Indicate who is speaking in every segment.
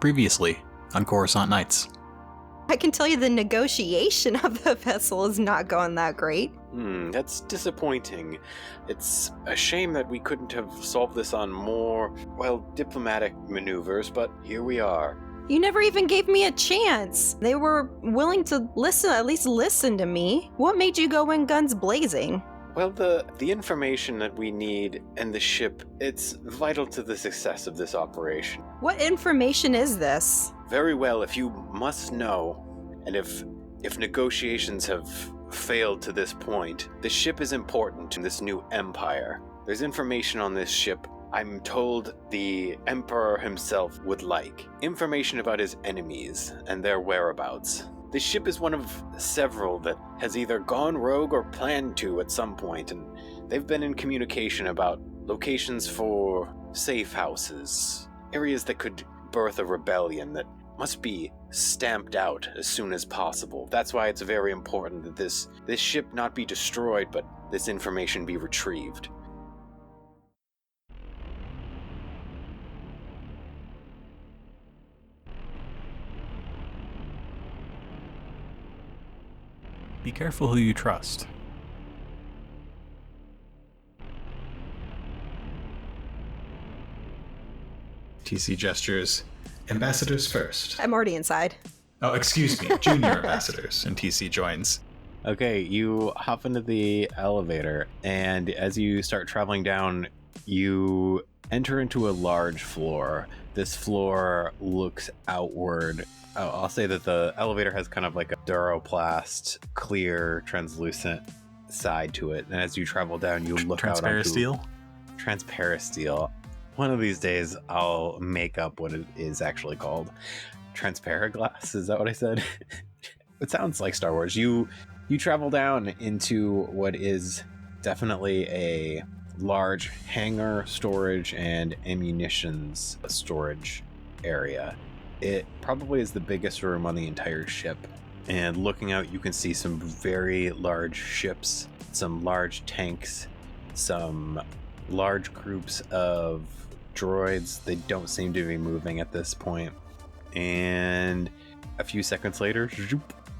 Speaker 1: Previously on Coruscant Nights.
Speaker 2: I can tell you the negotiation of the vessel is not going that great.
Speaker 3: That's disappointing. It's a shame that we couldn't have solved this on more, diplomatic maneuvers, but here we are.
Speaker 2: You never even gave me a chance. They were willing to listen, at least listen to me. What made you go in guns blazing?
Speaker 3: Well, the information that we need and the ship, it's vital to the success of this operation.
Speaker 2: What information is this?
Speaker 3: Very well, if you must know, and if negotiations have failed to this point, the ship is important to this new empire. There's information on this ship I'm told the Emperor himself would like. Information about his enemies and their whereabouts. The ship is one of several that has either gone rogue or planned to at some point, and they've been in communication about locations for safe houses, areas that could birth a rebellion that must be stamped out as soon as possible. That's why it's very important that this ship not be destroyed, but this information be retrieved.
Speaker 1: Be careful who you trust. TC gestures. Ambassadors first.
Speaker 2: I'm already inside.
Speaker 1: Oh, excuse me. Junior ambassadors. And TC joins.
Speaker 3: Okay, you hop into the elevator, and as you start traveling down, you enter into a large floor. This floor looks outward. I'll say that the elevator has kind of like a duroplast, clear, translucent side to it. And as you travel down, you look out onto... Transparasteel. One of these days, I'll make up what it is actually called. Transparaglass? Is that what I said? It sounds like Star Wars. You travel down into what is definitely a large hangar storage and ammunitions storage area. It probably is the biggest room on the entire ship. And looking out, you can see some very large ships, some large tanks, some large groups of droids. They don't seem to be moving at this point. And a few seconds later,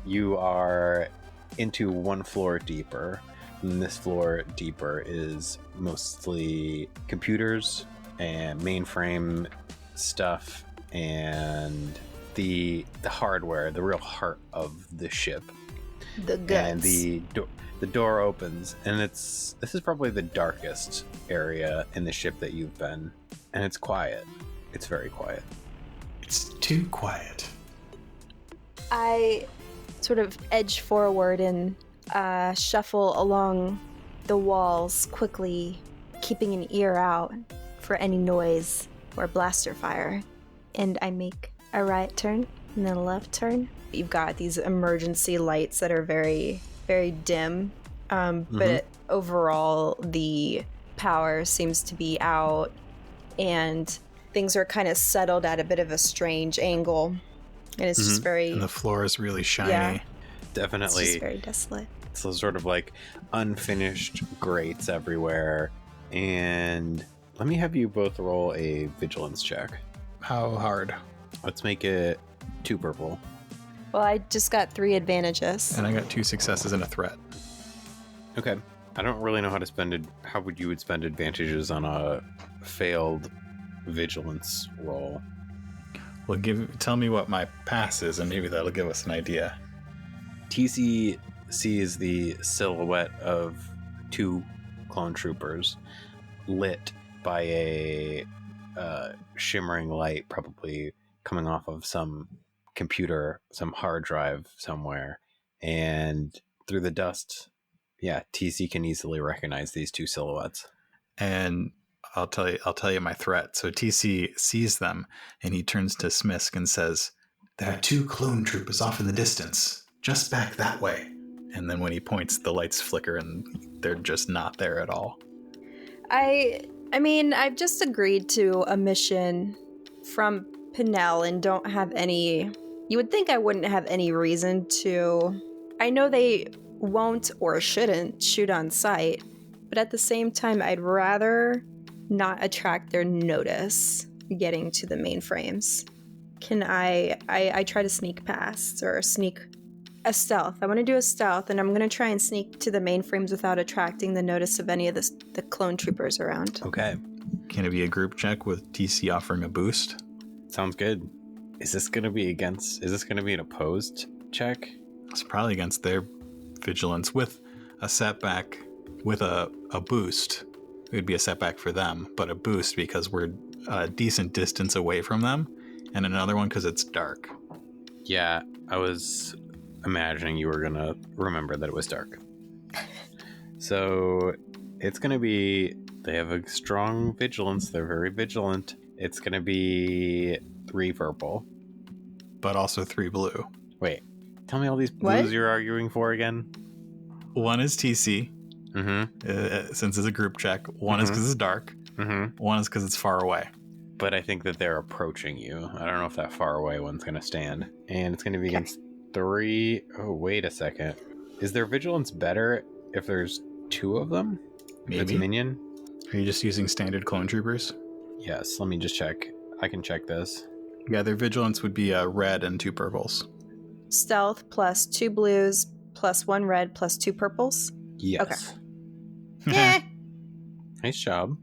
Speaker 3: you are into one floor deeper. And this floor deeper is mostly computers and mainframe stuff and the hardware, the real heart of the ship.
Speaker 2: The guts.
Speaker 3: And the door opens, and this is probably the darkest area in the ship that you've been, and it's quiet. It's very quiet.
Speaker 1: It's too quiet.
Speaker 2: I sort of edge forward and shuffle along the walls quickly, keeping an ear out for any noise or blaster fire. And I make a right turn and then a left turn. You've got these emergency lights that are very, very dim, but overall the power seems to be out and things are kind of settled at a bit of a strange angle. And it's just very...
Speaker 1: And the floor is really shiny.
Speaker 2: Yeah.
Speaker 3: Definitely.
Speaker 2: It's just very desolate.
Speaker 3: So sort of like unfinished grates everywhere. And let me have you both roll a vigilance check.
Speaker 1: How hard?
Speaker 3: Let's make it 2 purple.
Speaker 2: Well, I just got 3 advantages.
Speaker 1: And I got 2 successes and a threat.
Speaker 3: Okay. I don't really know how to spend it. How would you spend advantages on a failed vigilance roll?
Speaker 1: Well, tell me what my pass is, and maybe that'll give us an idea.
Speaker 3: TC sees the silhouette of 2 clone troopers lit by a shimmering light, probably coming off of some computer, some hard drive somewhere. And through the dust, TC can easily recognize these 2 silhouettes.
Speaker 1: And I'll tell you my threat. So TC sees them, and he turns to Smyysk and says, "There are 2 clone troopers off in the distance, just back that way." And then when he points, the lights flicker, and they're just not there at all.
Speaker 2: I mean, I've just agreed to a mission from Pinnell and don't have any... You would think I wouldn't have any reason to... I know they won't or shouldn't shoot on sight, but at the same time, I'd rather not attract their notice getting to the mainframes. can I try to sneak past or sneak a stealth. I want to do a stealth, and I'm going to try and sneak to the mainframes without attracting the notice of any of the clone troopers around.
Speaker 3: Okay.
Speaker 1: Can it be a group check with TC offering a boost?
Speaker 3: Sounds good. Is this going to be an opposed check?
Speaker 1: It's probably against their vigilance with a setback. With a boost, it would be a setback for them, but a boost because we're a decent distance away from them, and another one because it's dark.
Speaker 3: Yeah, I was imagining you were going to remember that it was dark. So it's going to be, they have a strong vigilance. They're very vigilant. It's going to be 3 purple.
Speaker 1: But also 3 blue.
Speaker 3: Wait, tell me all these blues
Speaker 2: What?
Speaker 3: you're arguing for again.
Speaker 1: One is TC, since it's a group check. One is because it's dark. One is because it's far away.
Speaker 3: But I think that they're approaching you. I don't know if that far away one's going to stand. And it's going to be against 3. Oh, wait a second. Is their vigilance better if there's 2 of them?
Speaker 1: Maybe.
Speaker 3: It's minion?
Speaker 1: Are you just using standard clone troopers?
Speaker 3: Yes, let me just check. I can check this.
Speaker 1: Yeah, their vigilance would be red and 2 purples.
Speaker 2: Stealth plus 2 blues plus 1 red plus 2 purples.
Speaker 3: Yes.
Speaker 2: Yeah.
Speaker 3: Nice job.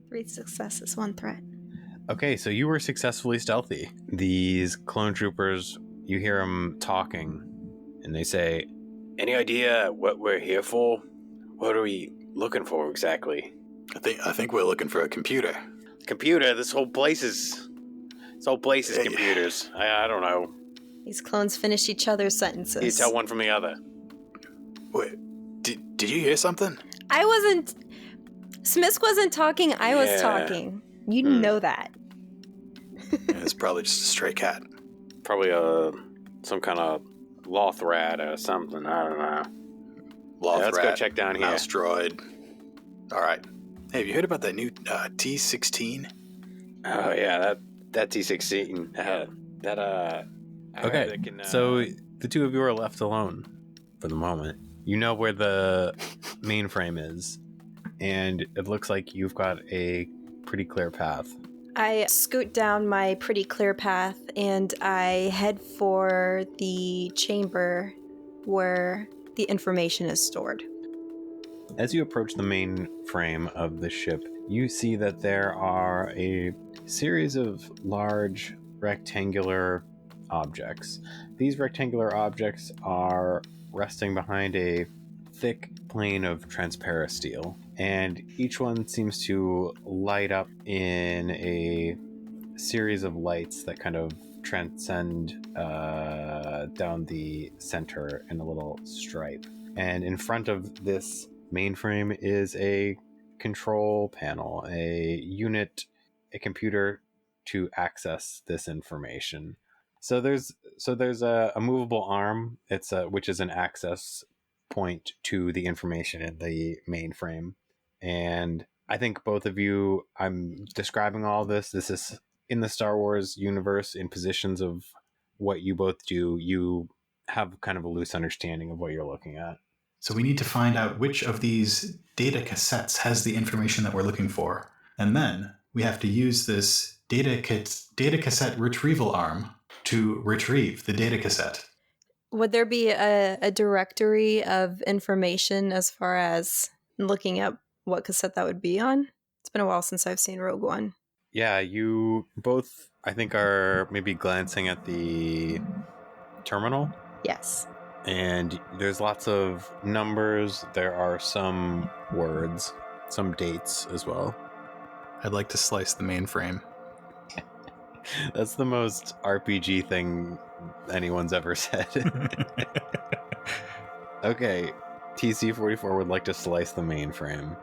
Speaker 2: 3 successes, 1 threat.
Speaker 3: Okay, so you were successfully stealthy. These clone troopers, you hear them talking, and they say, "Any idea what we're here for? What are we looking for exactly?"
Speaker 1: I think we're looking for a computer.
Speaker 3: Computer? This whole place is computers. I don't know.
Speaker 2: These clones finish each other's sentences.
Speaker 3: You tell one from the other.
Speaker 1: Wait, did you hear something?
Speaker 2: I wasn't... Smyysk wasn't talking, I was talking. You know that.
Speaker 1: It's probably just a stray cat.
Speaker 3: Probably some kind of loth rat or something. I don't know. Let's go check down here.
Speaker 1: Mouse droid. All right. Hey, have you heard about that new T-16?
Speaker 3: Oh yeah, that T-16. Okay, so the 2 of you are left alone for the moment. You know where the mainframe is, and it looks like you've got a pretty clear path.
Speaker 2: I scoot down my pretty clear path, and I head for the chamber where the information is stored.
Speaker 3: As you approach the main frame of the ship, you see that there are a series of large rectangular objects. These rectangular objects are resting behind a thick plane of transparent steel, and each one seems to light up in a series of lights that kind of transcend down the center in a little stripe. And in front of this mainframe is a control panel, a unit, a computer to access this information. So there's a movable arm, which is an access point to the information in the mainframe. And I think both of you, I'm describing all this. This is in the Star Wars universe, in positions of what you both do. You have kind of a loose understanding of what you're looking at.
Speaker 1: So we need to find out which of these data cassettes has the information that we're looking for. And then we have to use this data cassette retrieval arm to retrieve the data cassette.
Speaker 2: Would there be a directory of information as far as looking up what cassette that would be on? It's been a while since I've seen Rogue One.
Speaker 3: Yeah, you both, I think, are maybe glancing at the terminal.
Speaker 2: Yes.
Speaker 3: And there's lots of numbers. There are some words, some dates as well.
Speaker 1: I'd like to slice the mainframe.
Speaker 3: That's the most RPG thing anyone's ever said. Okay, TC-44 would like to slice the mainframe.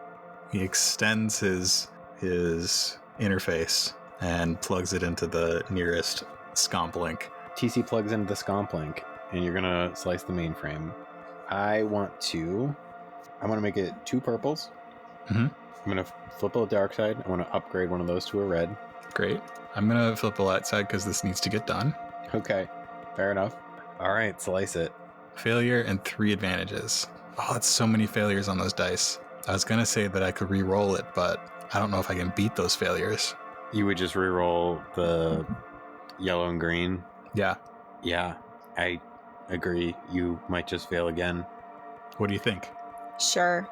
Speaker 1: He extends his interface and plugs it into the nearest scomp link.
Speaker 3: TC plugs into the scomp link, and you're gonna slice the mainframe. I want to make it 2 purples.
Speaker 1: Mm-hmm.
Speaker 3: I'm gonna flip a dark side. I want to upgrade one of those to a red.
Speaker 1: Great. I'm going to flip the light side because this needs to get done.
Speaker 3: Okay, fair enough. All right, slice it.
Speaker 1: Failure and 3 advantages. Oh, that's so many failures on those dice. I was going to say that I could re-roll it, but I don't know if I can beat those failures.
Speaker 3: You would just re-roll the yellow and green.
Speaker 1: Yeah.
Speaker 3: Yeah, I agree. You might just fail again.
Speaker 1: What do you think?
Speaker 2: Sure.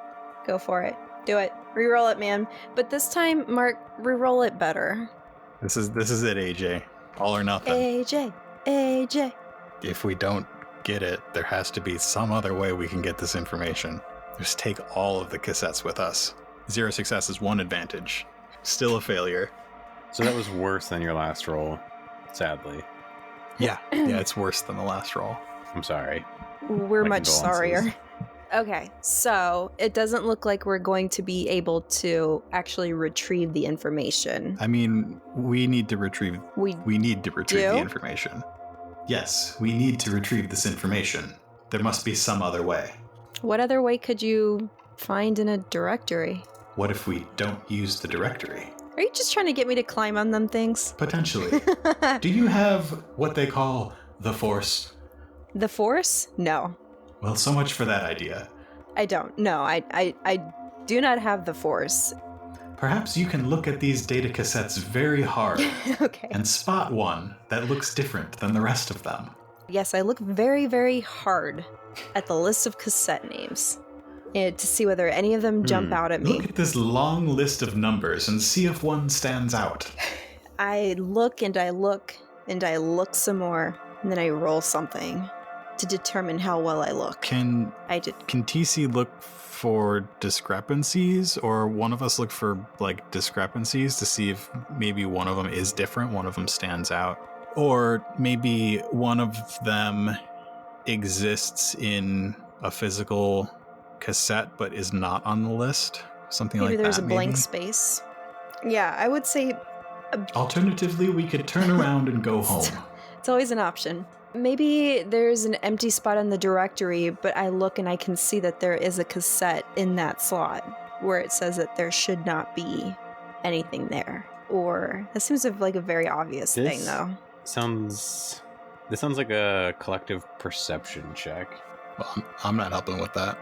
Speaker 2: Go for it. Do it. Reroll it, man. But this time, Mark, reroll it better.
Speaker 1: This is it, AJ. All or nothing.
Speaker 2: AJ.
Speaker 1: If we don't get it, there has to be some other way we can get this information. Just take all of the cassettes with us. 0 success is 1 advantage. Still a failure.
Speaker 3: So that was worse than your last roll, sadly.
Speaker 1: Yeah, it's worse than the last roll.
Speaker 3: I'm sorry.
Speaker 2: We're
Speaker 3: My
Speaker 2: much
Speaker 3: condolences.
Speaker 2: sorrier. Okay, so it doesn't look like we're going to be able to actually retrieve the information.
Speaker 1: I mean, we need to retrieve
Speaker 2: We
Speaker 1: the information. Yes, we need to retrieve this information. There must be some other way.
Speaker 2: What other way could you find in a directory?
Speaker 1: What if we don't use the directory?
Speaker 2: Are you just trying to get me to climb on them things?
Speaker 1: Potentially. Do you have what they call the Force?
Speaker 2: The Force? No,
Speaker 1: Well, so much for that idea.
Speaker 2: I don't. No, I do not have the Force.
Speaker 1: Perhaps you can look at these data cassettes very hard
Speaker 2: Okay.
Speaker 1: and spot one that looks different than the rest of them.
Speaker 2: Yes, I look very, very hard at the list of cassette names to see whether any of them jump out at me.
Speaker 1: Look at this long list of numbers and see if one stands out.
Speaker 2: I look and I look and I look some more, and then I roll something to determine how well I look.
Speaker 1: Can
Speaker 2: Can
Speaker 1: TC look for discrepancies, or one of us look for like discrepancies to see if maybe one of them is different, one of them stands out, or maybe one of them exists in a physical cassette but is not on the list, something
Speaker 2: maybe
Speaker 1: like
Speaker 2: there's
Speaker 1: that.
Speaker 2: a blank space. Yeah, I would say
Speaker 1: Alternatively, we could turn around and go home.
Speaker 2: it's always an option. Maybe there's an empty spot in the directory, but I look and I can see that there is a cassette in that slot where it says that there should not be anything there. Or that seems like a very obvious thing, though.
Speaker 3: This sounds like a collective perception check.
Speaker 1: Well, I'm not helping with that.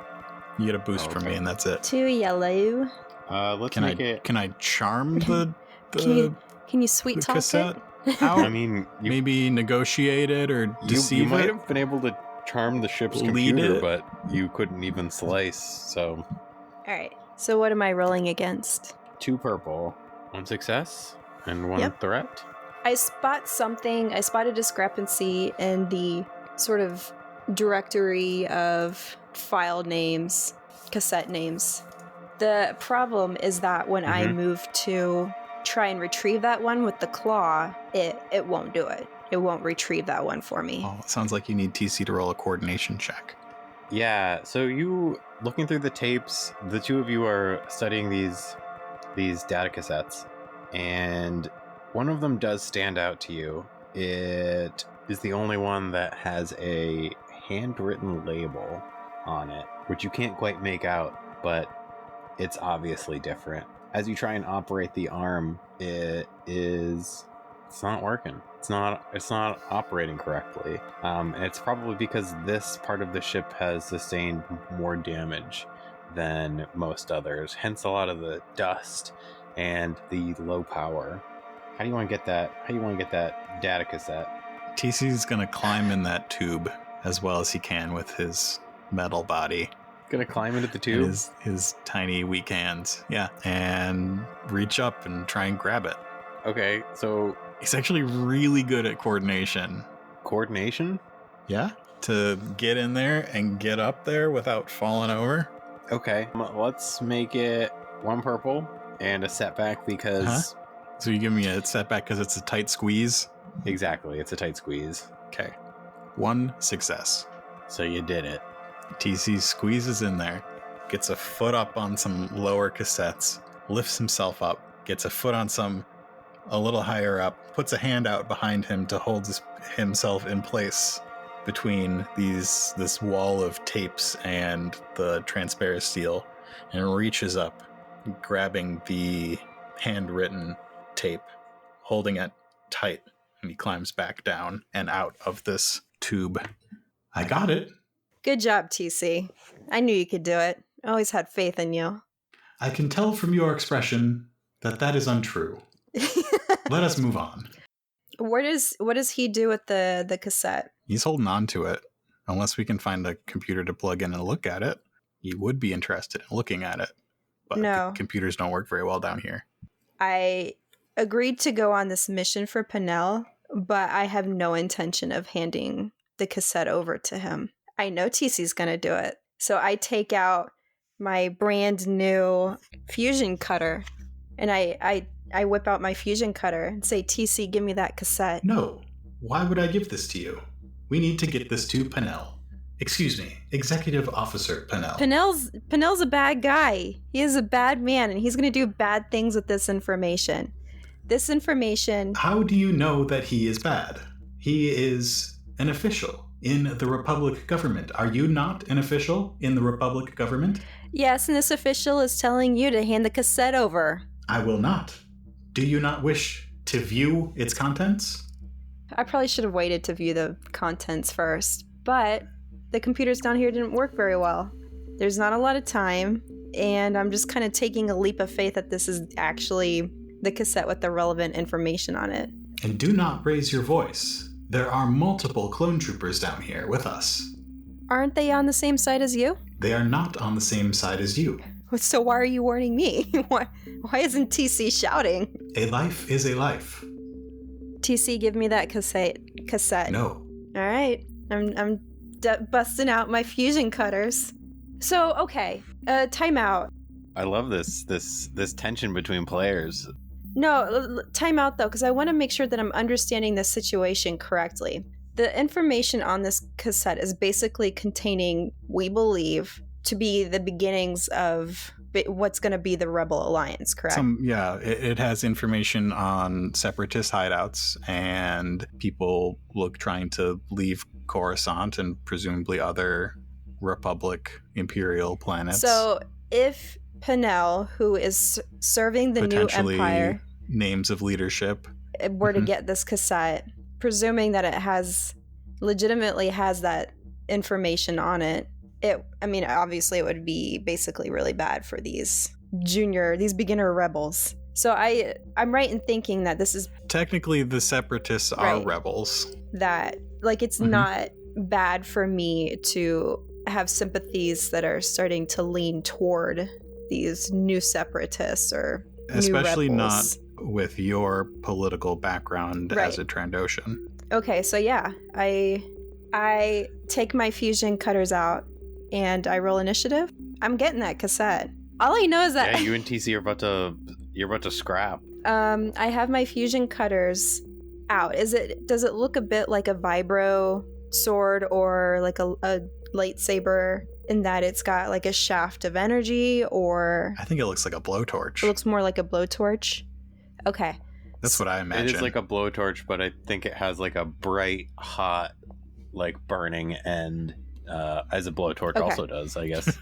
Speaker 1: You get a boost from me, and that's it.
Speaker 2: 2 yellow.
Speaker 3: Let's make it.
Speaker 1: Can I charm the
Speaker 2: Can you sweet
Speaker 1: the
Speaker 2: talk
Speaker 1: cassette
Speaker 2: it?
Speaker 1: out?
Speaker 3: I mean,
Speaker 1: Maybe negotiate it or deceive
Speaker 3: you might
Speaker 1: it?
Speaker 3: have been able to charm the ship's
Speaker 1: Lead
Speaker 3: computer,
Speaker 1: it.
Speaker 3: but you couldn't even slice. So
Speaker 2: All right. So what am I rolling against?
Speaker 3: 2 purple, 1 success, and 1
Speaker 2: Yep.
Speaker 3: threat.
Speaker 2: I spot something. I spot a discrepancy in the sort of directory of file names, cassette names. The problem is that when I move to try and retrieve that one with the claw, it won't do it. It won't retrieve that one for me.
Speaker 1: Oh, it sounds like you need TC to roll a coordination check.
Speaker 3: Yeah. So you looking through the tapes, the two of you are studying these data cassettes, and one of them does stand out to you. It is the only one that has a handwritten label on it, which you can't quite make out, but it's obviously different. As you try and operate the arm, it's not working. It's not operating correctly. And it's probably because this part of the ship has sustained more damage than most others, hence a lot of the dust and the low power. How do you want to get that data cassette?
Speaker 1: TC's gonna climb in that tube as well as he can with his metal body.
Speaker 3: Gonna climb into the
Speaker 1: And
Speaker 3: tube?
Speaker 1: his tiny weak hands. Yeah. And reach up and try and grab it.
Speaker 3: Okay, so
Speaker 1: He's actually really good at coordination.
Speaker 3: coordination?
Speaker 1: Yeah? To get in there and get up there without falling over.
Speaker 3: Okay, let's make it 1 purple and a setback because
Speaker 1: So you give me a setback because it's a tight squeeze.
Speaker 3: exactly, it's a tight squeeze.
Speaker 1: Okay. 1 success.
Speaker 3: So you did it.
Speaker 1: TC squeezes in there, gets a foot up on some lower cassettes, lifts himself up, gets a foot on some a little higher up, puts a hand out behind him to hold himself in place between this wall of tapes and the transparent steel, and reaches up, grabbing the handwritten tape, holding it tight, and he climbs back down and out of this tube. I got it.
Speaker 2: Good job, TC. I knew you could do it. I always had faith in you.
Speaker 1: I can tell from your expression that is untrue. Let us move on.
Speaker 2: What does he do with the cassette?
Speaker 1: He's holding on to it. Unless we can find a computer to plug in and look at it, you would be interested in looking at it. But
Speaker 2: No.
Speaker 1: computers don't work very well down here.
Speaker 2: I agreed to go on this mission for Pinnell, but I have no intention of handing the cassette over to him. I know TC's going to do it. So I take out my brand new fusion cutter and I whip out my fusion cutter and say, TC, give me that cassette.
Speaker 1: No. Why would I give this to you? We need to get this to Pinnell. Excuse me, Executive Officer Pinnell.
Speaker 2: Pinnell's a bad guy. He is a bad man, and he's going to do bad things with this information. This information...
Speaker 1: How do you know that he is bad? He is an official in the Republic government. Are you not an official in the Republic government?
Speaker 2: Yes, and this official is telling you to hand the cassette over.
Speaker 1: I will not. Do you not wish to view its contents?
Speaker 2: I probably should have waited to view the contents first, but the computers down here didn't work very well. There's not a lot of time, and I'm just kind of taking a leap of faith that this is actually the cassette with the relevant information on it.
Speaker 1: And do not raise your voice. There are multiple clone troopers down here with us.
Speaker 2: Aren't they on the same side as you?
Speaker 1: They are not on the same side as you.
Speaker 2: So why are you warning me? Why isn't TC shouting?
Speaker 1: A life is a life.
Speaker 2: TC, give me that cassette.
Speaker 1: No.
Speaker 2: All right. I'm busting out my fusion cutters. So, okay. Time out.
Speaker 3: I love this tension between players.
Speaker 2: No, time out though, because I want to make sure that I'm understanding the situation correctly. The information on this cassette is basically containing, we believe, to be the beginnings of what's going to be the Rebel Alliance, correct?
Speaker 1: It has information on separatist hideouts and people trying to leave Coruscant and presumably other Republic Imperial planets.
Speaker 2: So if Pinnell, who is serving the new Empire,
Speaker 1: names of leadership,
Speaker 2: were to get this cassette, presuming that it legitimately has that information on it, obviously it would be basically really bad for these beginner rebels. So I'm right in thinking that this is...
Speaker 1: Technically, the separatists are rebels.
Speaker 2: That, it's not bad for me to have sympathies that are starting to lean toward these new separatists or
Speaker 1: especially
Speaker 2: new
Speaker 1: not
Speaker 2: rebels.
Speaker 1: With your political background as a Trandoshan.
Speaker 2: Okay, so yeah, I take my fusion cutters out and I roll initiative. I'm getting that cassette. All I know is that
Speaker 3: you and TC you're about to scrap.
Speaker 2: I have my fusion cutters out. Does it look a bit like a vibro sword or like a lightsaber in that it's got like a shaft of energy, or
Speaker 1: I think it looks like a blowtorch.
Speaker 2: It looks more like a blowtorch. Okay.
Speaker 1: That's what I imagine.
Speaker 3: It is like a blowtorch, but I think it has like a bright, hot, like burning end, as a blowtorch also does, I guess.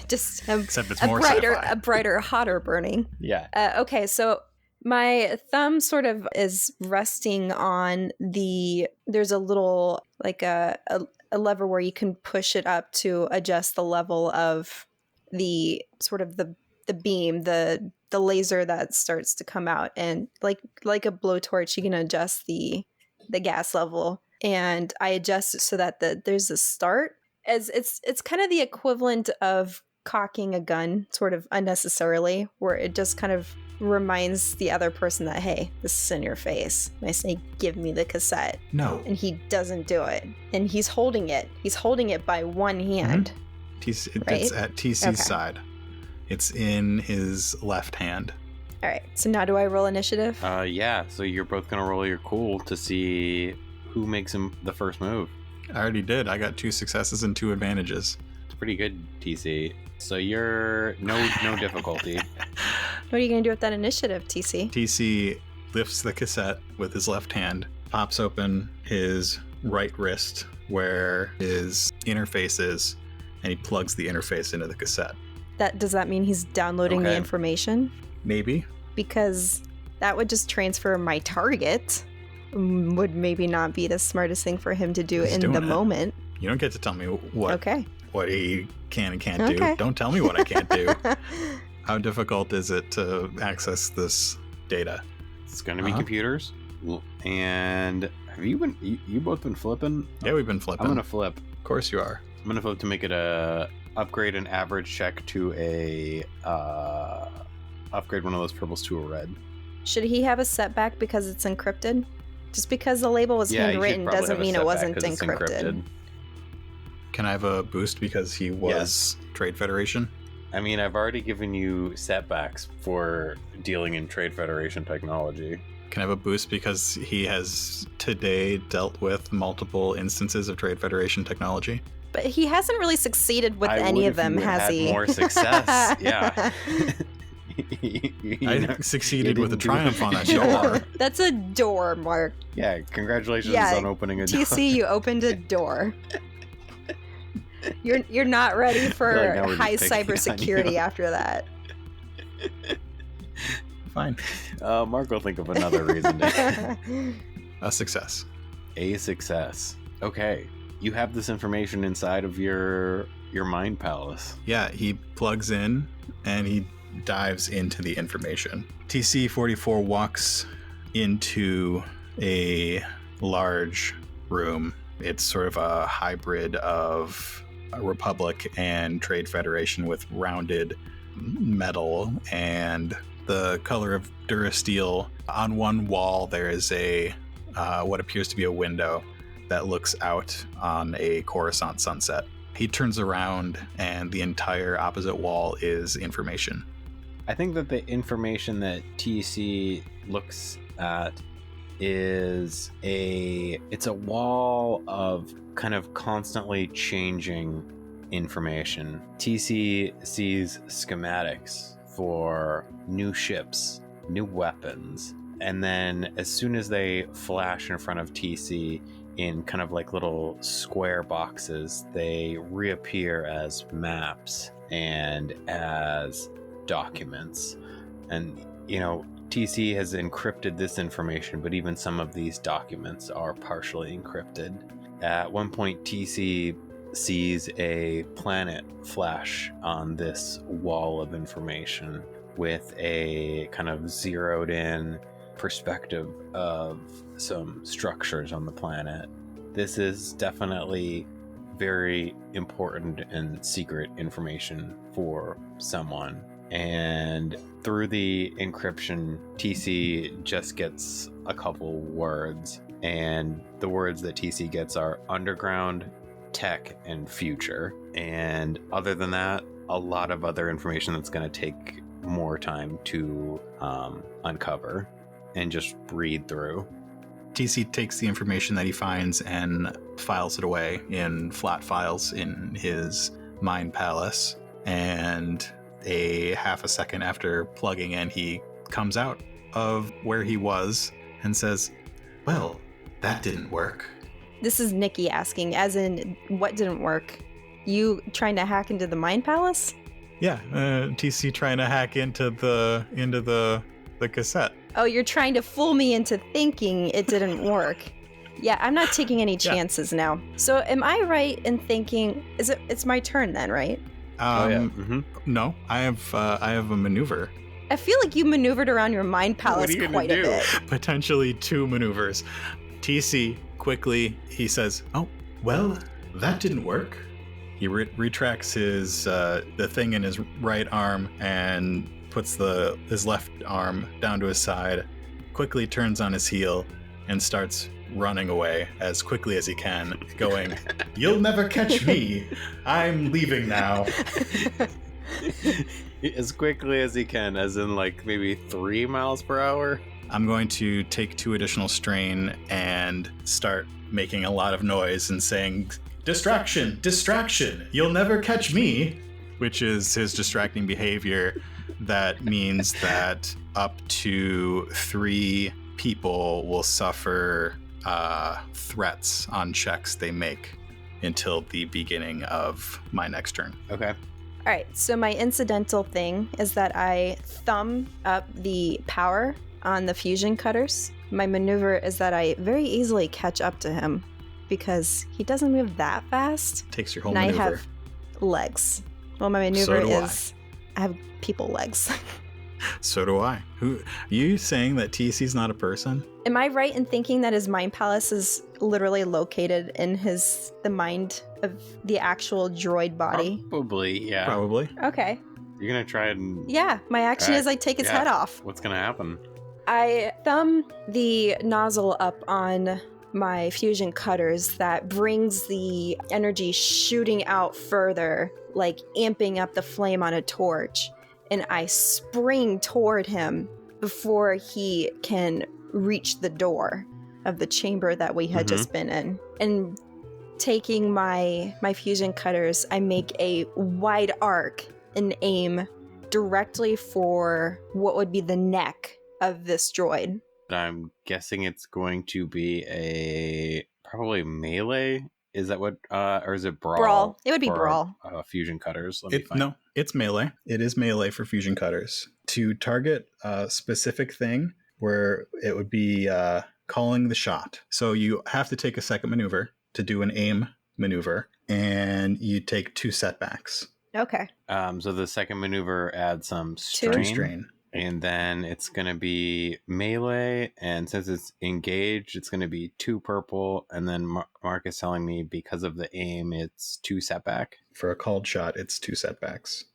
Speaker 2: Just
Speaker 1: except it's more sci-fi.
Speaker 2: A brighter, hotter burning.
Speaker 3: Yeah.
Speaker 2: Okay, so my thumb sort of is resting on there's a little, like a lever where you can push it up to adjust the level of the sort of the beam, the laser that starts to come out, and like a blowtorch, you can adjust the gas level, and I adjust it so that there's a start. As it's kind of the equivalent of cocking a gun sort of unnecessarily, where it just kind of reminds the other person that, hey, this is in your face. And I say, give me the cassette.
Speaker 1: No.
Speaker 2: And he doesn't do it. And he's holding it. He's holding it by one hand.
Speaker 1: Mm-hmm. It's at TC's side. It's in his left hand.
Speaker 2: All right. So now do I roll initiative?
Speaker 3: Yeah. So you're both going to roll your cool to see who makes him the first move.
Speaker 1: I already did. I got 2 successes and 2 advantages.
Speaker 3: It's pretty good, TC. So you're no difficulty.
Speaker 2: What are you going to do with that initiative, TC?
Speaker 1: TC lifts the cassette with his left hand, pops open his right wrist where his interface is, and he plugs the interface into the cassette.
Speaker 2: Does that mean he's downloading the information?
Speaker 1: Maybe.
Speaker 2: Because that would just transfer my target. Would maybe not be the smartest thing for him to do in the moment.
Speaker 1: You don't get to tell me what he can and can't do. Don't tell me what I can't do. How difficult is it to access this data?
Speaker 3: It's going to be computers. And have you both been flipping?
Speaker 1: Yeah, we've been flipping.
Speaker 3: I'm gonna flip.
Speaker 1: Of course you are.
Speaker 3: I'm gonna flip to make it a upgrade an average check to a upgrade one of those purples to a red.
Speaker 2: Should he have a setback because it's encrypted? Just because the label was
Speaker 3: Yeah, you should
Speaker 2: handwritten
Speaker 3: probably
Speaker 2: doesn't
Speaker 3: have a
Speaker 2: mean it
Speaker 3: setback
Speaker 2: wasn't
Speaker 3: 'cause it's
Speaker 2: encrypted.
Speaker 1: Can I have a boost because he was Trade Federation?
Speaker 3: I mean, I've already given you setbacks for dealing in Trade Federation technology.
Speaker 1: Can I have a boost because he has today dealt with multiple instances of Trade Federation technology?
Speaker 2: But he hasn't really succeeded with
Speaker 3: I
Speaker 2: any
Speaker 3: would
Speaker 2: of
Speaker 3: if
Speaker 2: them,
Speaker 3: you had
Speaker 2: has
Speaker 3: had
Speaker 2: he?
Speaker 3: more success. Yeah.
Speaker 1: I succeeded with a
Speaker 3: didn't do
Speaker 1: triumph
Speaker 3: it.
Speaker 1: on that door.
Speaker 2: That's a door, Mark.
Speaker 3: Yeah, congratulations
Speaker 2: Yeah,
Speaker 3: on opening a door.
Speaker 2: TC, you opened a door. You're not ready for
Speaker 3: Like, now we're just
Speaker 2: high
Speaker 3: picking on
Speaker 2: cybersecurity
Speaker 3: you.
Speaker 2: after that.
Speaker 1: Fine.
Speaker 3: Mark will think of another reason to.
Speaker 1: A success.
Speaker 3: A success. Okay. You have this information inside of your mind palace.
Speaker 1: Yeah, he plugs in and he dives into the information. TC-44 walks into a large room. It's sort of a hybrid of a Republic and Trade Federation with rounded metal and the color of Durasteel. On one wall, there is a what appears to be a window that looks out on a Coruscant sunset. He turns around and the entire opposite wall is information.
Speaker 3: I think that the information that TC looks at is it's a wall of kind of constantly changing information. TC sees schematics for new ships, new weapons, and then as soon as they flash in front of TC in kind of like little square boxes, they reappear as maps and as documents. And TC has encrypted this information, but even some of these documents are partially encrypted. At one point, TC sees a planet flash on this wall of information with a kind of zeroed in perspective of some structures on the planet. This is definitely very important and secret information for someone. And through the encryption, TC just gets a couple words, and the words that TC gets are underground, tech, and future. And other than that, a lot of other information that's going to take more time to uncover and just read through.
Speaker 1: TC takes the information that he finds and files it away in flat files in his mind palace, and a half a second after plugging in, he comes out of where he was and says, "Well, that didn't work."
Speaker 2: This is Nikki asking, as in, what didn't work? You trying to hack into the Mind Palace?
Speaker 1: Yeah, TC trying to hack into the cassette.
Speaker 2: Oh, you're trying to fool me into thinking it didn't work. Yeah, I'm not taking any chances now. So am I right in thinking, it's my turn then, right?
Speaker 1: No, I have a maneuver.
Speaker 2: I feel like you maneuvered around your Mind Palace quite a bit.
Speaker 1: Potentially 2 maneuvers. TC quickly, he says, "Oh, well, that didn't work." He retracts his the thing in his right arm and puts his left arm down to his side, quickly turns on his heel, and starts running away as quickly as he can, going, "You'll never catch me. I'm leaving now."
Speaker 3: As quickly as he can, as in like maybe 3 miles per hour.
Speaker 1: I'm going to take 2 additional strain and start making a lot of noise and saying, "Distraction, distraction, you'll never catch me," which is his distracting behavior. That means that up to 3 people will suffer threats on checks they make until the beginning of my next turn.
Speaker 3: Okay.
Speaker 2: All right, so my incidental thing is that I thumb up the power on the fusion cutters. My maneuver is that I very easily catch up to him because he doesn't move that fast.
Speaker 1: Takes your whole
Speaker 2: and
Speaker 1: maneuver.
Speaker 2: I have legs. Well, my maneuver
Speaker 1: So do
Speaker 2: is I have people legs.
Speaker 1: So do I. Who you saying that TC's not a person?
Speaker 2: Am I right in thinking that his mind palace is literally located in the mind of the actual droid body?
Speaker 3: Probably, yeah.
Speaker 1: Probably.
Speaker 2: Okay.
Speaker 3: You're gonna try and...
Speaker 2: Yeah, my action is I take his head off.
Speaker 3: What's gonna happen?
Speaker 2: I thumb the nozzle up on my fusion cutters that brings the energy shooting out further, like amping up the flame on a torch. And I spring toward him before he can reach the door of the chamber that we had just been in. And taking my fusion cutters, I make a wide arc and aim directly for what would be the neck of this droid.
Speaker 3: I'm guessing it's going to be probably melee. Is that what, or is it brawl?
Speaker 2: Brawl. It would be
Speaker 3: for,
Speaker 2: brawl.
Speaker 3: Fusion cutters. Let me find.
Speaker 1: No, it's melee. It is melee for fusion cutters. To target a specific thing where it would be calling the shot. So you have to take a second maneuver to do an aim maneuver, and you take 2 setbacks.
Speaker 2: Okay.
Speaker 3: So the second maneuver adds some strain.
Speaker 1: 2 strain.
Speaker 3: And then it's going to be melee, and since it's engaged, it's going to be 2 purple, and then Mark is telling me because of the aim, it's 2 setback.
Speaker 1: For a called shot, it's 2 setbacks.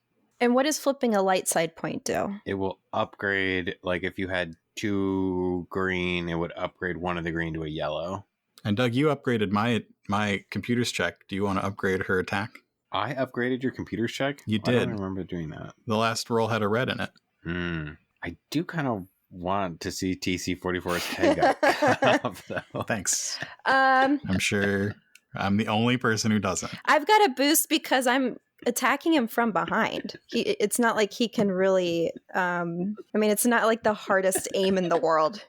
Speaker 2: And what does flipping a light side point do?
Speaker 3: It will upgrade, like if you had 2 green, it would upgrade 1 of the green to a yellow.
Speaker 1: And Doug, you upgraded my computer's check. Do you want to upgrade her attack?
Speaker 3: I upgraded your computer's check?
Speaker 1: You did.
Speaker 3: I don't remember doing that.
Speaker 1: The last roll had a red in it.
Speaker 3: I do kind of want to see TC-44's head get cut off, though.
Speaker 1: Thanks.
Speaker 2: I'm
Speaker 1: sure I'm the only person who doesn't.
Speaker 2: I've got a boost because I'm attacking him from behind. It's not like he can really. It's not like the hardest aim in the world.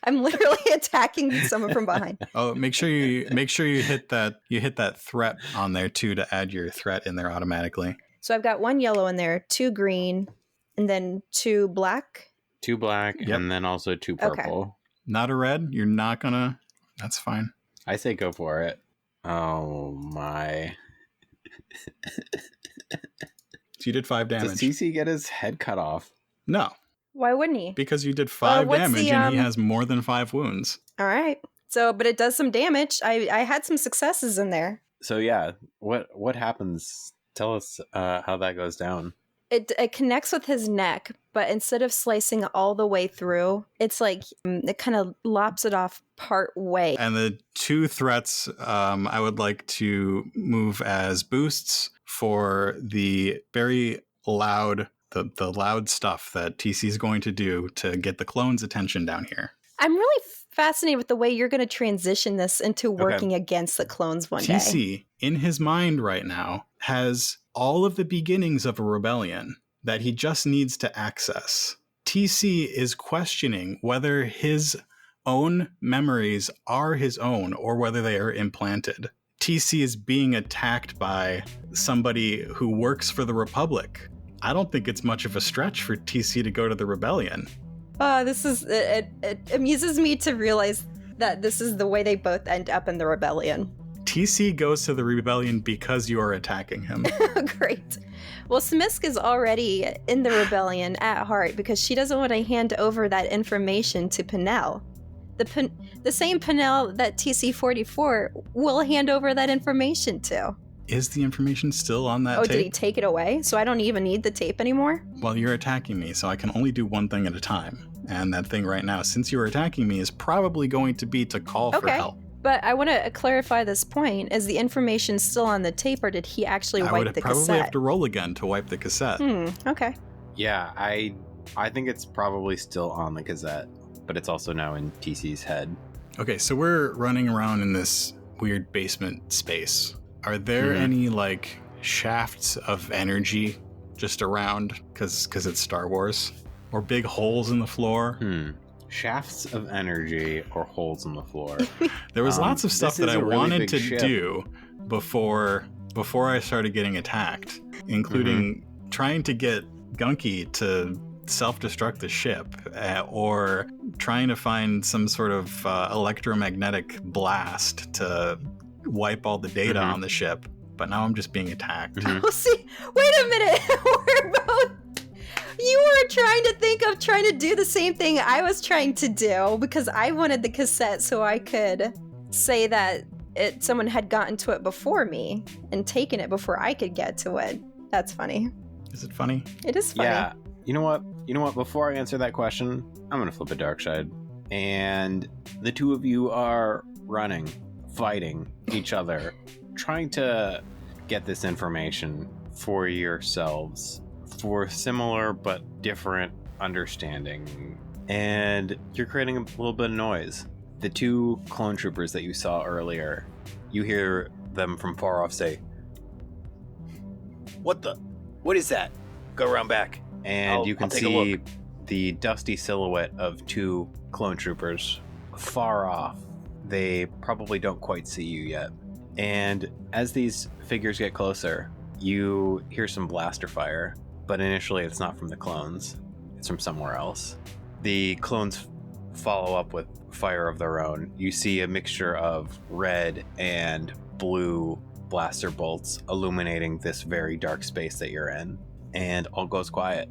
Speaker 2: I'm literally attacking someone from behind.
Speaker 1: Oh, make sure you hit that threat on there too to add your threat in there automatically.
Speaker 2: So I've got 1 yellow in there, 2 green. And then 2 black?
Speaker 3: 2 black, and then also 2 purple.
Speaker 2: Okay.
Speaker 1: Not a red? You're not gonna... That's fine.
Speaker 3: I say go for it. Oh, my.
Speaker 1: So you did 5 damage.
Speaker 3: Does TC get his head cut off?
Speaker 1: No.
Speaker 2: Why wouldn't he?
Speaker 1: Because you did 5 damage and he has more than 5 wounds.
Speaker 2: All right. So, but it does some damage. I had some successes in there.
Speaker 3: So, yeah. What happens? Tell us how that goes down.
Speaker 2: It connects with his neck, but instead of slicing all the way through, it's like it kind of lops it off part way.
Speaker 1: And the 2 threats I would like to move as boosts for the very loud, the loud stuff that TC is going to do to get the clones' attention down here.
Speaker 2: I'm really fascinated with the way you're going to transition this into working against the clones one day.
Speaker 1: TC, in his mind right now, has all of the beginnings of a rebellion that he just needs to access. TC is questioning whether his own memories are his own or whether they are implanted. TC is being attacked by somebody who works for the Republic. I don't think it's much of a stretch for TC to go to the rebellion.
Speaker 2: It amuses me to realize that this is the way they both end up in the rebellion.
Speaker 1: TC goes to the rebellion because you are attacking him.
Speaker 2: Great. Well, Smyysk is already in the rebellion at heart because she doesn't want to hand over that information to Pinnell. The same Pinnell that TC-44 will hand over that information to.
Speaker 1: Is the information still on that tape?
Speaker 2: Oh, did he take it away? So I don't even need the tape anymore?
Speaker 1: Well, you're attacking me, so I can only do one thing at a time. And that thing right now, since you're attacking me, is probably going to be to call for help.
Speaker 2: But I want to clarify this point. Is the information still on the tape, or did he actually wipe the cassette?
Speaker 1: I would probably have to roll again to wipe the cassette.
Speaker 2: Okay.
Speaker 3: Yeah, I think it's probably still on the cassette, but it's also now in TC's head.
Speaker 1: Okay, so we're running around in this weird basement space. Are there any, shafts of energy just around? Because it's Star Wars? Or big holes in the floor?
Speaker 3: Shafts of energy or holes in the floor.
Speaker 1: There was lots of stuff that I wanted to do before I started getting attacked, including trying to get Gunky to self-destruct the ship, or trying to find some sort of electromagnetic blast to wipe all the data on the ship. But now I'm just being attacked.
Speaker 2: Oh, see, wait a minute. We're both... You were trying to do the same thing I was trying to do because I wanted the cassette so I could say that someone had gotten to it before me and taken it before I could get to it. That's funny.
Speaker 1: Is it funny?
Speaker 2: It is funny.
Speaker 3: Yeah. You know what? Before I answer that question, I'm going to flip a dark side. And the two of you are running, fighting each other, trying to get this information for yourselves for similar but different understanding. And you're creating a little bit of noise. The two clone troopers that you saw earlier, you hear them from far off say, What is that? Go around back. And you can see the dusty silhouette of two clone troopers far off. They probably don't quite see you yet. And as these figures get closer, you hear some blaster fire, but initially it's not from the clones. It's from somewhere else. The clones follow up with fire of their own. You see a mixture of red and blue blaster bolts illuminating this very dark space that you're in, and all goes quiet.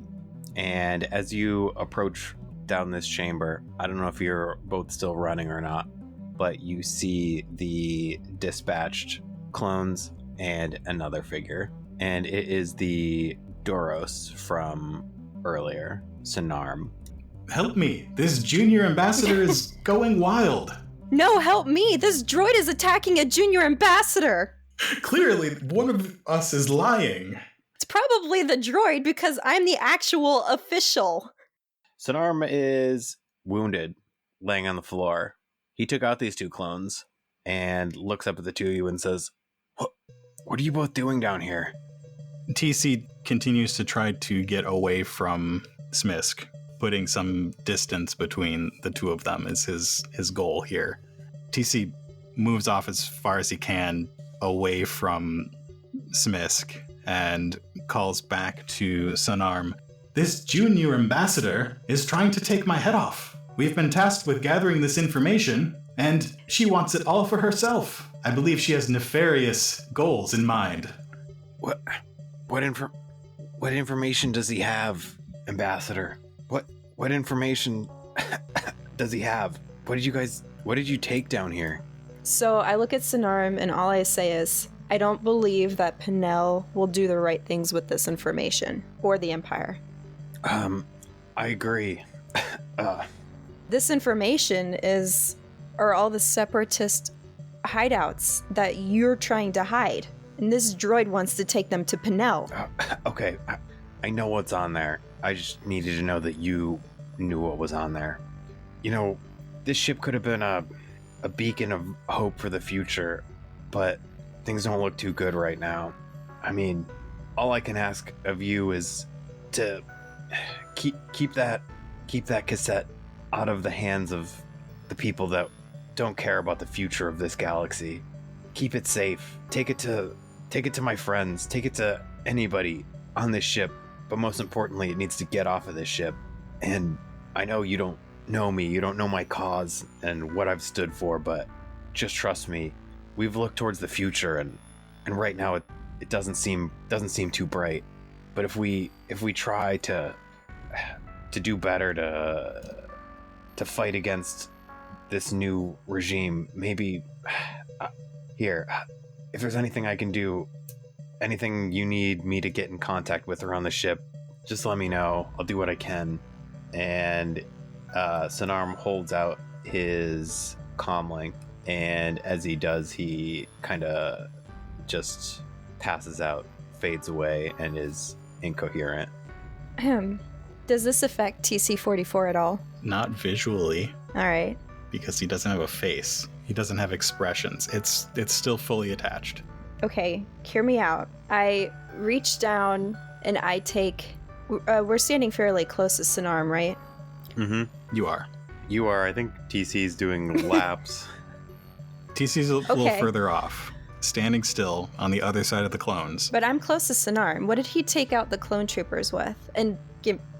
Speaker 3: And as you approach down this chamber, I don't know if you're both still running or not, but you see the dispatched clones and another figure, and it is the Doros from earlier, Sanarm.
Speaker 1: Help me! This junior ambassador is going wild!
Speaker 2: No, help me! This droid is attacking a junior ambassador!
Speaker 1: Clearly, one of us is lying.
Speaker 2: It's probably the droid because I'm the actual official.
Speaker 3: Sanarm is wounded, laying on the floor. He took out these two clones and looks up at the two of you and says, What are you both doing down here?
Speaker 1: TC continues to try to get away from Smyysk. Putting some distance between the two of them is his goal here. TC moves off as far as he can away from Smyysk and calls back to Sanarm. This junior ambassador is trying to take my head off. We've been tasked with gathering this information, and she wants it all for herself. I believe she has nefarious goals in mind.
Speaker 3: What information does he have, Ambassador? What information does he have? What did you take down here?
Speaker 2: So I look at Sanarm and all I say is, I don't believe that Pinnell will do the right things with this information, or the Empire.
Speaker 3: I agree.
Speaker 2: This information are all the separatist hideouts that you're trying to hide. And this droid wants to take them to Pinnell.
Speaker 3: Okay, I know what's on there. I just needed to know that you knew what was on there. You know, this ship could have been a beacon of hope for the future, but things don't look too good right now. I mean, all I can ask of you is to keep that cassette out of the hands of the people that don't care about the future of this galaxy. Keep it safe. Take it to my friends. Take it to anybody on this ship. But most importantly, it needs to get off of this ship. And I know you don't know me. You don't know my cause and what I've stood for. But just trust me. We've looked towards the future, and right now it doesn't seem too bright. But if we try to do better, to fight against this new regime, maybe here, if there's anything I can do, anything you need me to get in contact with around the ship, just let me know. I'll do what I can. And Sanarm holds out his comlink, and as he does, he kind of just passes out, fades away, and is incoherent.
Speaker 2: Does this affect TC-44 at all?
Speaker 1: Not visually.
Speaker 2: All right.
Speaker 1: Because he doesn't have a face. He doesn't have expressions. It's still fully attached.
Speaker 2: Okay, hear me out. I reach down and I take... we're standing fairly close to Sanarm, right?
Speaker 3: Mm-hmm.
Speaker 1: You are.
Speaker 3: I think TC's doing laps.
Speaker 1: TC's a little further off, standing still on the other side of the clones.
Speaker 2: But I'm close to Sanarm. What did he take out the clone troopers with? And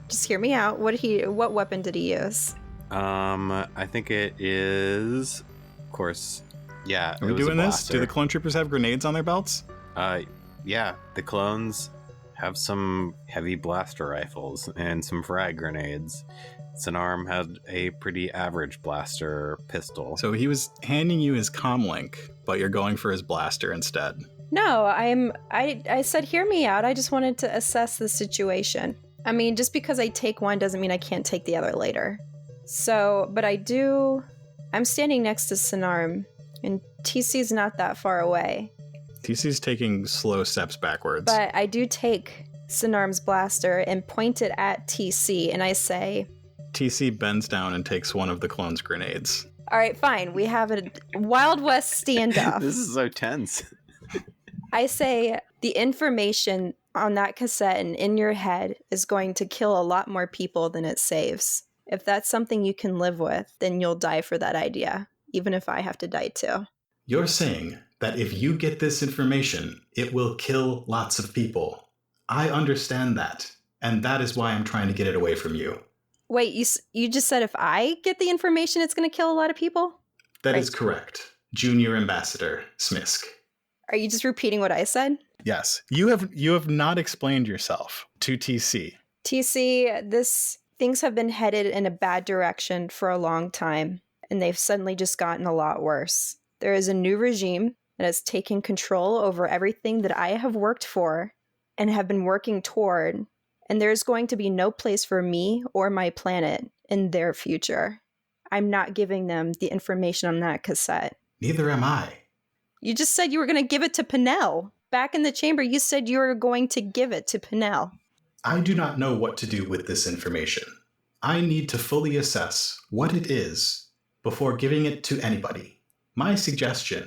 Speaker 2: just hear me out. What weapon did he use?
Speaker 3: I think it is, of course, yeah.
Speaker 1: Are we doing this? Do the clone troopers have grenades on their belts?
Speaker 3: Yeah, the clones have some heavy blaster rifles and some frag grenades. Sinarm had a pretty average blaster pistol.
Speaker 1: So he was handing you his comlink, but you're going for his blaster instead.
Speaker 2: No, I said hear me out. I just wanted to assess the situation. I mean, just because I take one doesn't mean I can't take the other later. So, but I'm standing next to Sinarm, and TC's not that far away.
Speaker 1: TC's taking slow steps backwards.
Speaker 2: But I do take Sinarm's blaster and point it at TC, and I say...
Speaker 1: TC bends down and takes one of the clone's grenades.
Speaker 2: All right, fine. We have a Wild West standoff.
Speaker 3: This is so tense.
Speaker 2: I say the information on that cassette and in your head is going to kill a lot more people than it saves. If that's something you can live with, then you'll die for that idea, even if I have to die too.
Speaker 1: You're saying that if you get this information, it will kill lots of people. I understand that, and that is why I'm trying to get it away from you.
Speaker 2: Wait, you just said if I get the information, it's going to kill a lot of people?
Speaker 1: That is correct. Junior Ambassador Smyysk.
Speaker 2: Are you just repeating what I said?
Speaker 1: Yes. You have not explained yourself to TC.
Speaker 2: TC, things have been headed in a bad direction for a long time, and they've suddenly just gotten a lot worse. There is a new regime that has taken control over everything that I have worked for and have been working toward, and there's going to be no place for me or my planet in their future. I'm not giving them the information on that cassette.
Speaker 1: Neither am I.
Speaker 2: You just said you were going to give it to Pinnell. Back in the chamber, you said you were going to give it to Pinnell.
Speaker 1: I do not know what to do with this information. I need to fully assess what it is before giving it to anybody. My suggestion,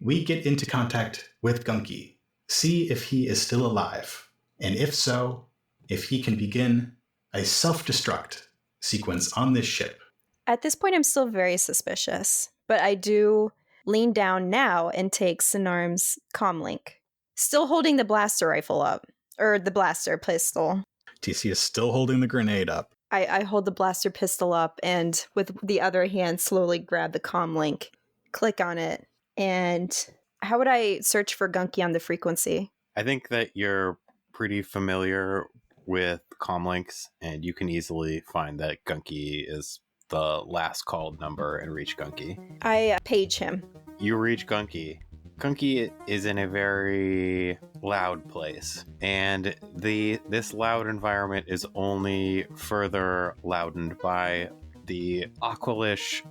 Speaker 1: we get into contact with Gunky, see if he is still alive, and if so, if he can begin a self-destruct sequence on this ship.
Speaker 2: At this point, I'm still very suspicious, but I do lean down now and take Sinarm's comlink, still holding the blaster rifle up, or the blaster pistol.
Speaker 1: TC is still holding the grenade up.
Speaker 2: I hold the blaster pistol up and with the other hand slowly grab the comlink, click on it, and how would I search for Gunky on the frequency?
Speaker 3: I think that you're pretty familiar with comlinks, and you can easily find that Gunky is the last called number and reach Gunky.
Speaker 2: I page him.
Speaker 3: You reach Gunky. Gunky is in a very loud place, and this loud environment is only further loudened by the aqualish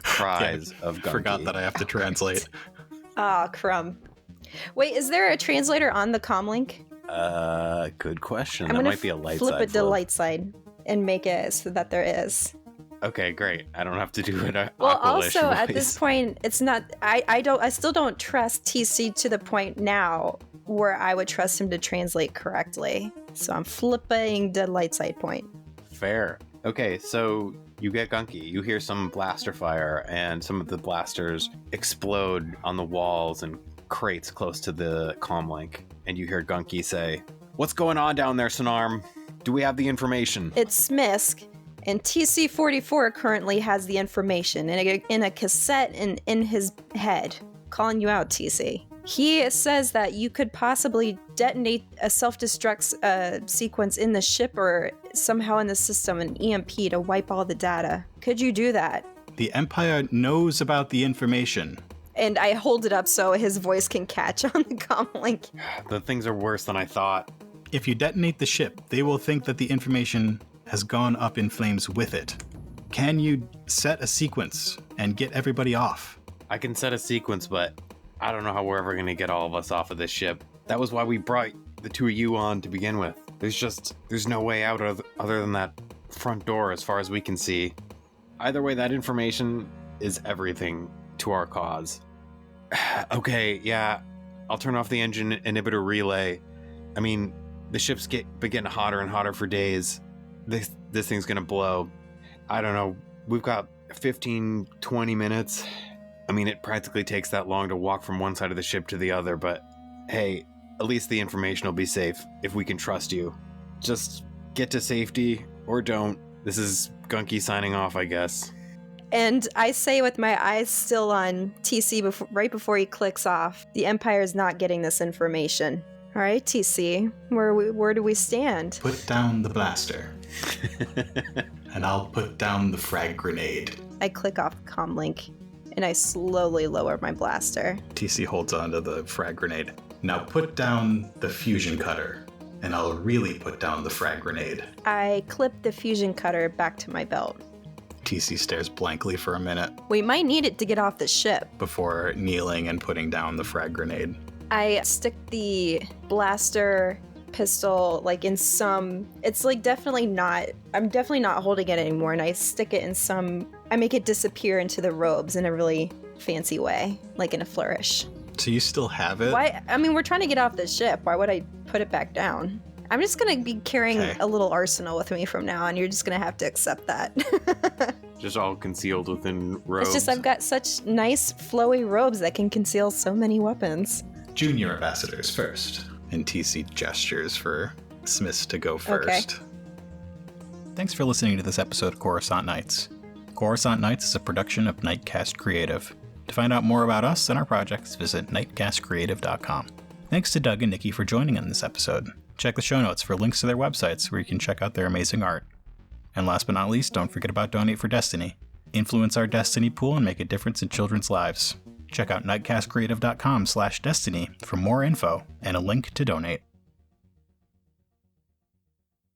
Speaker 3: cries of Gunky.
Speaker 1: Forgot that I have to translate.
Speaker 2: Ah, crumb. Wait, is there a translator on the comlink?
Speaker 3: Good question.
Speaker 2: I'm
Speaker 3: That
Speaker 2: gonna
Speaker 3: might be a light
Speaker 2: flip
Speaker 3: side
Speaker 2: it to light side and make it so that there is.
Speaker 3: Okay, great. I don't have to do it.
Speaker 2: Well, also at this point, it's not. I still don't trust TC to the point now where I would trust him to translate correctly. So I'm flipping the light side point.
Speaker 3: Fair. Okay, so you get Gunky. You hear some blaster fire, and some of the blasters explode on the walls and crates close to the comlink. And you hear Gunky say, "What's going on down there, Sinarm? Do we have the information?"
Speaker 2: It's Smyysk. And TC-44 currently has the information in a cassette in his head. Calling you out, TC. He says that you could possibly detonate a self-destruct sequence in the ship or somehow in the system, an EMP to wipe all the data. Could you do that?
Speaker 1: The Empire knows about the information.
Speaker 2: And I hold it up so his voice can catch on the comlink.
Speaker 3: The things are worse than I thought.
Speaker 1: If you detonate the ship, they will think that the information has gone up in flames with it. Can you set a sequence and get everybody off?
Speaker 3: I can set a sequence, but I don't know how we're ever going to get all of us off of this ship. That was why we brought the two of you on to begin with. There's no way out other than that front door as far as we can see. Either way, that information is everything to our cause. Okay, yeah, I'll turn off the engine inhibitor relay. I mean, the ship's been getting hotter and hotter for days. This thing's gonna blow. I don't know. We've got 15, 20 minutes. I mean, it practically takes that long to walk from one side of the ship to the other, but hey, at least the information will be safe if we can trust you. Just get to safety or don't. This is Gunky signing off, I guess.
Speaker 2: And I say with my eyes still on TC right before he clicks off, the Empire is not getting this information. All right, TC, where do we stand?
Speaker 1: Put down the blaster. And I'll put down the frag grenade.
Speaker 2: I click off the comm link, and I slowly lower my blaster.
Speaker 1: TC holds onto the frag grenade. Now put down the fusion cutter, and I'll really put down the frag grenade.
Speaker 2: I clip the fusion cutter back to my belt.
Speaker 1: TC stares blankly for a minute
Speaker 2: We might need it to get off the ship.
Speaker 1: before kneeling and putting down the frag grenade.
Speaker 2: I stick the blaster pistol like in some, it's like definitely not, I'm definitely not holding it anymore, and I stick it in some, I make it disappear into the robes in a really fancy way, like in a flourish.
Speaker 1: So you still have it?
Speaker 2: Why? I mean, we're trying to get off the ship. Why would I put it back down? I'm just gonna be carrying
Speaker 1: Okay.
Speaker 2: a little arsenal with me from now on. You're just gonna have to accept that.
Speaker 3: Just all concealed within robes.
Speaker 2: It's just I've got such nice flowy robes that can conceal so many weapons.
Speaker 1: Junior ambassadors first. And TC gestures for Smyysk to go first. Thanks for listening to this episode of Coruscant Nights. Coruscant Nights is a production of Nightcast Creative. To find out more about us and our projects, visit nightcastcreative.com. Thanks to Doug and Nikki for joining in this episode. Check the show notes for links to their websites where you can check out their amazing art. And last but not least, don't forget about Donate for Destiny. Influence our Destiny pool and make a difference in children's lives. Check out nightcastcreative.com/destiny for more info and a link to donate.